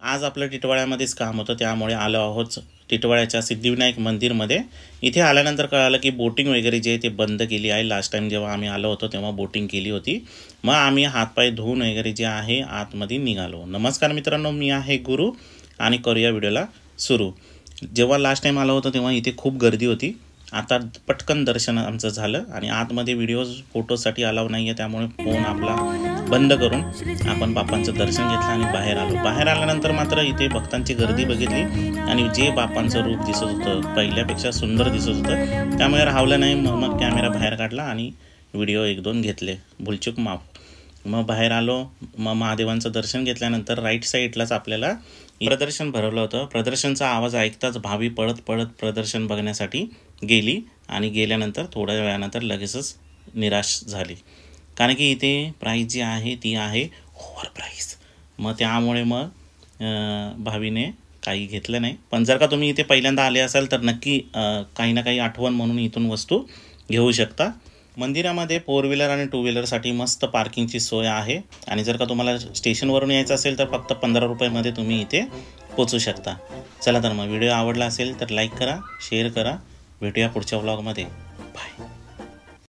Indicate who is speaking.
Speaker 1: आज आपलं टिटवाळ्यामध्येच काम होतं, त्यामुळे आलो आहोत टिटवाळ्याच्या सिद्धिविनायक मंदिरमध्ये। इथे आल्यानंतर कळालं की बोटिंग वगैरे जे ते बंद केली आहे। लास्ट टाइम जेव्हा आम्ही आलो होतो तेव्हा बोटिंग केली होती। मग आम्ही हातपाय धुवून वगैरे जे आहे आतमध्ये निघालो। नमस्कार मित्रांनो, मी आहे गुरु आणि करूया व्हिडिओला सुरू। जेव्हा लास्ट टाइम आलो होतो तेव्हा इथे खूप गर्दी होती। आता पटकन दर्शन आमचं झालं आणि आतमध्ये व्हिडिओज फोटोसाठी अलाव नाही आहे, त्यामुळे फोन आपला बंद करून आपण बाप्पांचं दर्शन घेतलं आणि बाहेर आलो। बाहेर आल्यानंतर मात्र इथे भक्तांची गर्दी बघितली आणि जे बाप्पांचं रूप दिसत होतं पहिल्यापेक्षा सुंदर दिसत होतं, त्यामुळे राहवलं नाही। मग कॅमेरा बाहेर काढला आणि व्हिडिओ 1-2 घेतले, भूलचूक माफ। मग बाहेर आलो। मग महादेवांचं दर्शन घेतल्यानंतर राईट साईडलाच आपल्याला प्रदर्शन भरवलं होतं। प्रदर्शनचा आवाज ऐकताच भावी पळत पळत प्रदर्शन बघण्यासाठी गेली आणि गेल्यानंतर थोड्या वेळानंतर लगेचच निराश झाली, कारण की इथे प्राईस जी आहे ती आहे ओव्हर प्राईस। मग त्यामुळे मग भावीने काही घेतलं नाही। पण जर का तुम्ही इथे पहिल्यांदा आले असाल तर नक्की काही ना काही आठवण म्हणून इथून वस्तू घेऊ शकता। मंदिरामध्ये 4 व्हीलर आणि 2 व्हीलरसाठी मस्त पार्किंगची सोय आहे आणि जर का तुम्हाला स्टेशनवरून यायचं असेल तर फक्त 15 रुपयामध्ये तुम्ही इथे पोचू शकता। चला तर मग व्हिडिओ आवडला असेल तर लाईक करा, शेअर करा। भेटूया पुढच्या व्लॉगमध्ये। बाय।